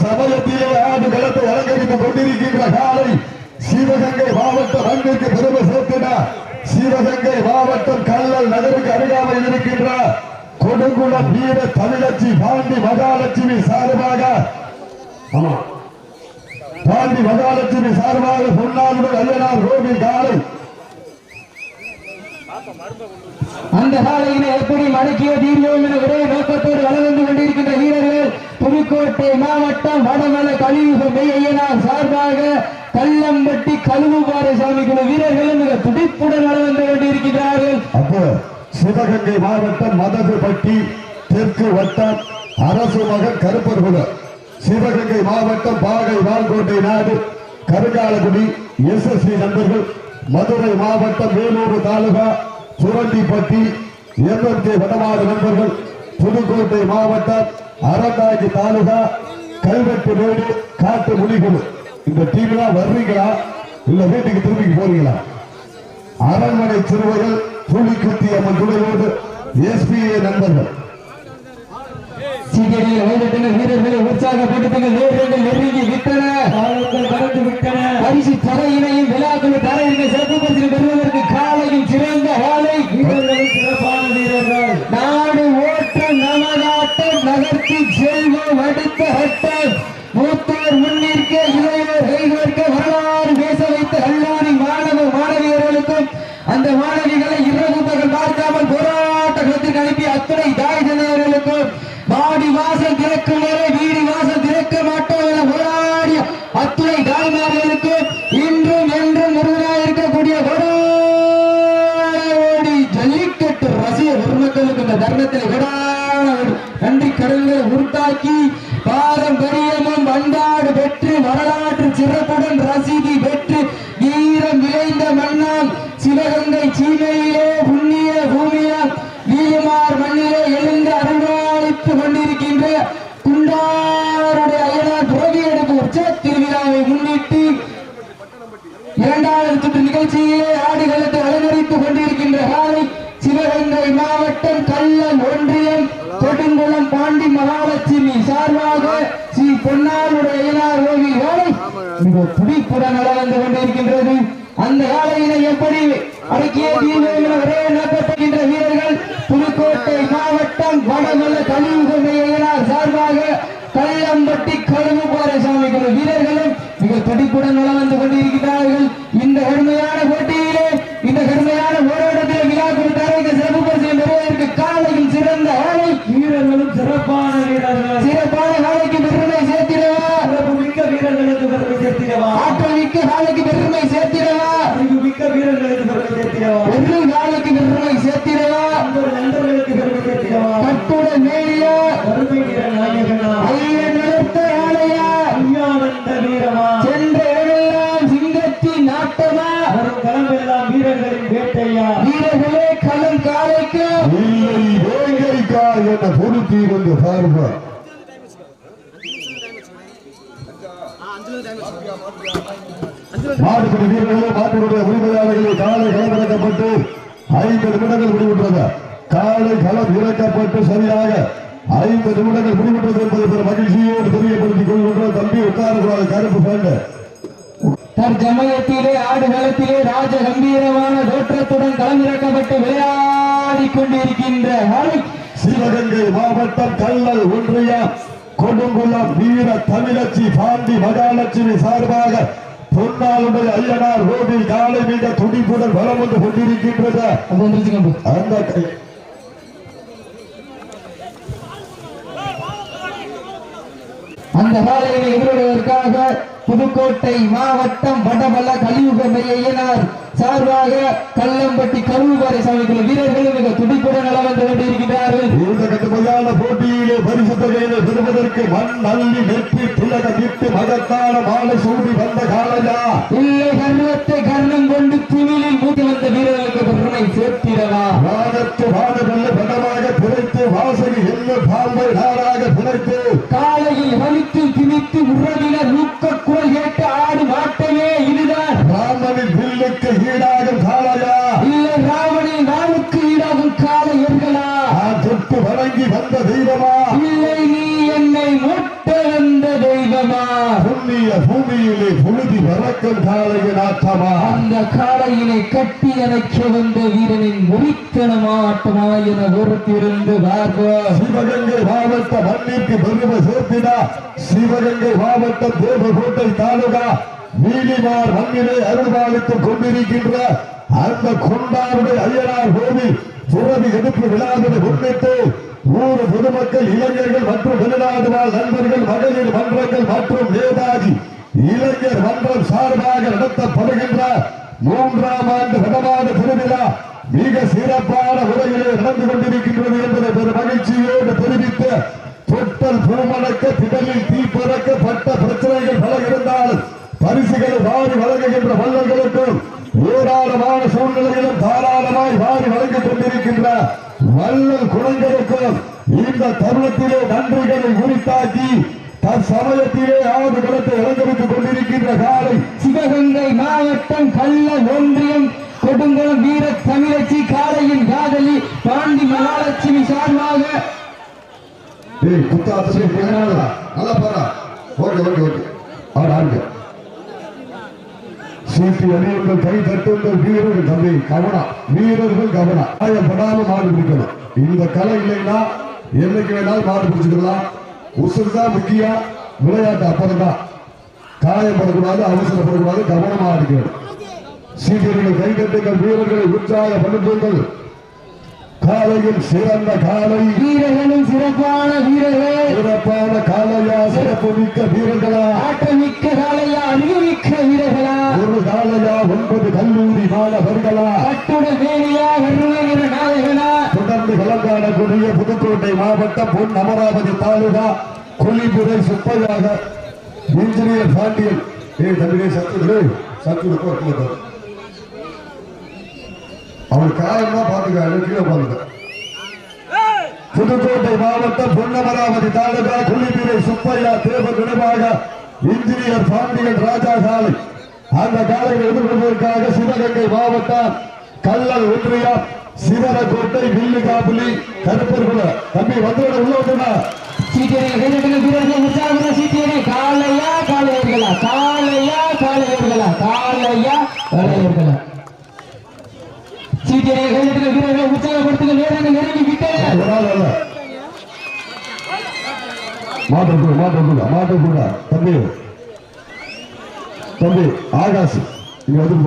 சமயத்திலே ஆண்டு களத்தை அலங்கரித்துக் கொண்டிருக்கின்ற காலை சிவகங்கை மாவட்டம் அங்கிற்கு பெருமை சேர்த்தினார். சிவகங்கை மாவட்டம் கல்லல் நகருக்கு அருகாமையில் இருக்கின்ற கொடுங்குளம் வீர தமிழச்சி பாண்டி மகாலட்சுமி சார்பாக பொன்னாளுடன் ஐயனார் கோவில் காலை அந்த காலையினை எப்படி மடக்கிய தீர்வோம் என ஒரே நோக்கத்தோடு வளர்ந்து கொண்டிருக்கின்ற வீரர்கள் புதுக்கோட்டை மாவட்டம் வடமலை கலியுக ஐயனார் சார்பாக கல்லம்பட்டி கழுவுபாறை சாமி குழு வீரர்களும் மிக துடிப்புடன் வளர்ந்து கொண்டிருக்கிறார்கள். அப்போ சிவகங்கை மாவட்டம் மதகுபட்டி தெற்கு வட்டம் அரசு மகன் கருப்பர்குளம், சிவகங்கை மாவட்டம் பாகை வால்கோட்டை நாடு கருங்காலகுடி SSV நண்பர்கள், மதுரை மாவட்டம் வேலூர் தாலுகா சுரண்டிப்பட்டி MMK வடமாடு நண்பர்கள், புதுக்கோட்டை மாவட்டம் அறந்தாங்கி தாலுகா கல்வெட்டு மேடு காட்டு முனிகுழு. இந்த டீம்லாம் வர்றீங்களா இல்ல வீட்டுக்கு திரும்பி போறீங்களா? அரண்மனை சிறுவர்கள் புலிக்குத்தி அம்மன் துணையோடு SPA நண்பர்கள் வீரர்களை உற்சாகப்படுத்துங்கள். நெருங்கி விட்டன, கடந்து விட்டன. பரிசு தரையினையும் விழாக்கள் தரையினை சிறப்பு பரிசு பெறுவதற்கு காலையும் சிறந்த காலை வீரர்களும் சிறப்பான வீரர்கள். நாடு ஓட்டம் நமதாட்டம் நகர்த்தி செல்வம் அடுத்த ஹட்டம் மூத்தோர் முன்னிற்க இளையோர் கைகோர்க்க வரலாறு பேச வைத்த கல்லூரி மாணவ மாணவியர்களுக்கும் அந்த மாணவிகளை இரவு பகல் பார்க்காமல் போராட்ட களத்திற்கு அனுப்பி அத்துணை தாய் தந்தையர்களுக்கும் வாடி வாசல் திறக்கும் வரை வீடு வாசல் திறக்க மாட்டோம் என போராடிய அத்துணை தாய்மார்களுக்கும் இன்றும் என்றும் ஒருவராக இருக்கக்கூடிய கொடாடி ஜல்லிக்கட்டு ரசிக பெருமக்களுக்கு இந்த தருணத்தில் கொடாடி நன்றி கடல்களை உருத்தாக்கி பாரம்பரியமும் பண்பாடு பெற்று வரலாற்று சிறப்புடன் ரசீதி பெற்று வீரம் விளைந்த மண்ணால் சிவகங்கை சீமையிலே புண்ணிய பூமியால் வீரமார் மண்ணிலே எழுந்து அருள்வாளித்துக் கொண்டிருக்கின்ற குண்டாருடைய அயனார் துறவி எடுப்பு உற்சவ திருவிழாவை முன்னிட்டு இரண்டாவது சுற்று நிகழ்ச்சியிலே ஆடுகளத்தை அலங்கரித்துக் கொண்டிருக்கின்ற காலை சிவகங்கை மாவட்டம் கல்லல் ஒன்றியம் கொடுங்குளம் பாண்டி மகாலட்சுமி சார்பாக ஸ்ரீ பொன்னாருடைய அயனார் கோவில் காலை மிக துடிப்புடன் வளர்ந்து கொண்டிருக்கின்றது. அந்த காலையினை எப்படி அடக்கிய தீர்வு ஒரே நோக்கப்படுகின்ற வீரர்கள் புதுக்கோட்டை மாவட்டம் வடமலை கலியுக ஐயனார் சார்பாக கல்லம்பட்டி கழுவுபாறை சாமி குழு வீரர்களும் மிக துடிப்புடன் வளர்ந்து கொண்டிருக்கிறார்கள். இந்த கடுமையான போட்டியிலே இந்த கடுமையான போராட்டத்தில் விழா கொடுத்தார்கள். சிறப்பு பரிசு பெறுவதற்கு காலையில் சிறந்த ஆலை வீரர்களும் சிறப்பான வீரர்கள் சிறப்பான காலைக்கு பெருமை சேர்த்திடவா, மிக்க வீரர்களுக்கு பெருமை சேர்த்திடவா, ஆற்றல் மிக்க காலைக்கு பெருமை சேர்த்திடவா, மிக்க வீரர்களுக்கு பெருமை சேர்த்திடவா, ஒரு காலைக்கு பெருமை சேர்த்திடவா, நண்பர்களுக்கு பெருமை சேர்த்திடவா, கட்டுடன் மேலிய பெருமை வீரர் நாயகனா ஐயன் நடத்த ஆலையா ஐயானந்த வீரமா சென்ற இடமெல்லாம் சிங்கத்தின் நாட்டமா வரும் களமெல்லாம் வீரர்களின் வேட்டையா வீரர்களே களம் காலைக்கு இல்லை வேங்கைக்கா என்ற பொருத்தி வந்து பார்ப்பா. மாடுபடி வீரர்களே மாட்டுடைய உரிமையாளர்களே காலை களம் இறக்கப்பட்டு 5 நிமிடங்கள் முடிவுற்றது. காலை களம் இறக்கப்பட்டு சரியாக 5 நிமிடங்கள் முடிவுற்றது என்பதை பெரும் மகிழ்ச்சியோடு தெரியப்படுத்திக் கொள்கின்றோம். தம்பி உட்காரக்கூடாது கருப்பு பேண்ட். தற்சமயத்திலே ஆடுகளத்திலே ராஜ கம்பீரமான தோற்றத்துடன் களமிறக்கப்பட்டு விளையாடி கொண்டிருக்கின்ற சிவகங்கை மாவட்டம் கல்லல் ஒன்றியம் கொடுங்குளம் வீர தமிழச்சி பாண்டி மகாலட்சுமி சார்பாக பொன்னாளுடைய ஐயனார் கோவில் காலை மிக துடிப்புடன் வலம் வந்து கொண்டிருக்கின்றது. அந்த காலையை எதிர்வதற்காக புதுக்கோட்டை மாவட்டம் வடமல கலியுக ஐயனார் சார்பாக கல்லம்பட்டி கருவுபாறை சாமிக்குழு வீரர்களும் மிக துடிப்புடன் நல வந்து கொண்டிருக்கிறார்கள். இந்த கடுமையான போட்டியிலே பரிசு தொகையினை பெறுவதற்கு மண் அள்ளி நெற்றி திலகமிட்டு மகத்தான மாலை சூடி வந்த காலையா இல்லை கர்வத்தை கர்ணம் கொண்டு திமிழில் மூட்டி வந்த வீரர்களுக்கு பெருமை சேர்த்திடவா வானத்து வானவல்ல படமாக பிழைத்து வாசகி என்ன பாம்பை நாராக பிழைத்து காலையில் வலித்து திணித்து உறவினர் ஊக்க குரல் கேட்டு ஆடும் ஆட்டமே இதுதான். ராமனின் வில்லுக்கு ஈடாகும் காளையா இல்லை ராமனின் நாளுக்கு ஈடாகும் காளையர்களா தொட்டு வணங்கி வந்த தெய்வ பூமியிலே புழுதி வரக்கும் காளையின் ஆட்டமா அந்த காளையினை கட்டி அணைக்க வந்த வீரனின் முறித்தனமா ஆட்டமா என ஒருத்திருந்து பார்ப்போம். சிவகங்கை மாவட்ட மண்ணிற்கு பெருமை சேர்த்திடா சிவகங்கை மாவட்டம் தேவகோட்டை தாலுகா நீலிமார் மண்ணிலே அருள்பாலித்துக் கொண்டிருக்கின்ற அந்த கொண்டாருடைய ஐயனார் கோவில் துறவி எடுப்பு விழாவினை முன்னிட்டு ஊர் பொதுமக்கள் இளைஞர்கள் மற்றும் வெளிநாடு வாழ் நண்பர்கள் மகளிர் மன்றங்கள் மற்றும் நேதாஜி இளைஞர் மன்றம் சார்பாக நடத்தப்படுகின்ற 3ஆம் ஆண்டு வடமாத திருவிழா மிக சிறப்பான முறையிலே நடந்து கொண்டிருக்கின்றது என்பதை பெரும் மகிழ்ச்சியோடு தெரிவித்து தொட்டல் பூமணக்க திடலில் தீப்பறக்க பட்ட பிரச்சனைகள் பல இருந்தால் பரிசுகளை வாரி வழங்குகின்ற வல்லர்களுக்கும் ஏராளமான சூழ்நிலையிலும் தாராளமாய் வாரி வழங்கிக் கொண்டிருக்கின்ற வல்லல் குணங்களுக்கும் இந்த தருணத்திலே நன்றிகளை உரித்தாக்கி தற்சமயத்திலே ஆடு களத்தை அலங்கரித்துக் கொண்டிருக்கின்ற காலை சிவகங்கை மாவட்டம் கள்ளல் ஒன்றியம் கொடுங்குளம் வீர தமிழச்சி காளையின் காதலி பாண்டி மகாலட்சுமி சார்பாக நல்லா பாரா ஓகே ஓகே ஓகே ஆடு சீட்டி அணியுங்கள் கை தட்டுங்கள் வீரர்கள் தம்பி கவனம் வீரர்கள் கவனம் காயப்படாமல் மாடு பிடிக்கணும் இந்த கலை இல்லைன்னா என்னைக்கு வேணாலும் மாடு பிடிச்சுக்கலாம் உசுறு தான் முக்கியம் விளையாட்டு அப்புறம் தான் காயப்படக்கூடாது அவசரப்படக்கூடாது கவனமா இருக்கிறது சீட்டியர்கள் கை தட்டுங்கள் வீரர்களை உற்சாகப்படுத்துங்கள் காலையில் சிறந்த காலை வீரர்களும் சிறப்பான வீரர்கள் சிறப்பான காலையா சிறப்பு மிக்க வீரர்களா ஆட்டமிக்க காலையா அறிவுமிக்க வீரர்களா ஒரு காலையா 9 கல்லூரி மாணவர்களா கட்டுட வேலியா வருகிற நாயகனா தொடர்ந்து கலங்காடக்கூடிய புதுக்கோட்டை மாவட்டம் பொன் அமராவதி தாலுகா கொல்லிப்புரை சுப்பையாக இன்ஜினியர் பாண்டியன் தம்பியே சத்து அவன் காயமா பாத்துக்க கீழே பாருங்க புதுக்கோட்டை மாவட்டம் பொன்னமராவதி தாலுகா கொல்லிப்புரை சுப்பையா தேவ நினைவாக இன்ஜினியர் பாண்டியன் ராஜா காலை அந்த காலையை எதிர்கொள்வதற்காக சிவகங்கை மாவட்டம் கள்ளல் ஒன்றியம் சிவரக்கோட்டை வில்லுகாப்புலி கருப்பர்குல தம்பி வந்து உள்ள வந்துடா காலையா காளையர்களா காலையா காளையர்களா காலையா காளையர்களா வீரர்களை உற்சாகப்படுத்துங்க நேரங்கள் நெருங்கி விட்டன மாட்ட தம்பி தம்பி ஆகாஷ் இங்க வந்து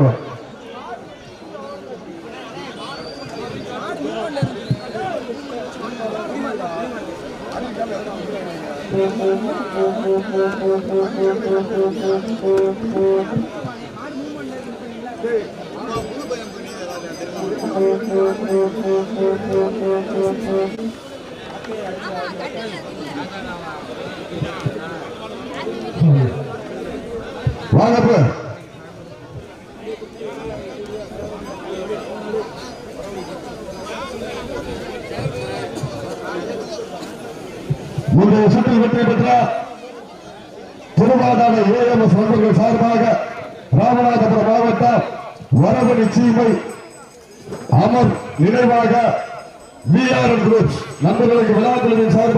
வாங்க முந்தைய சுற்றில் வெற்றி பெற்ற திருவாதான ஏஎம்எஸ் நண்பர்கள் சார்பாக ராமநாதபுரம் மாவட்டம் வரவணி சீமை அமர் நினைவாக விஆர்என் குரூப்ஸ் நண்பர்களுக்கு விழாக்குழுவின் சார்பாக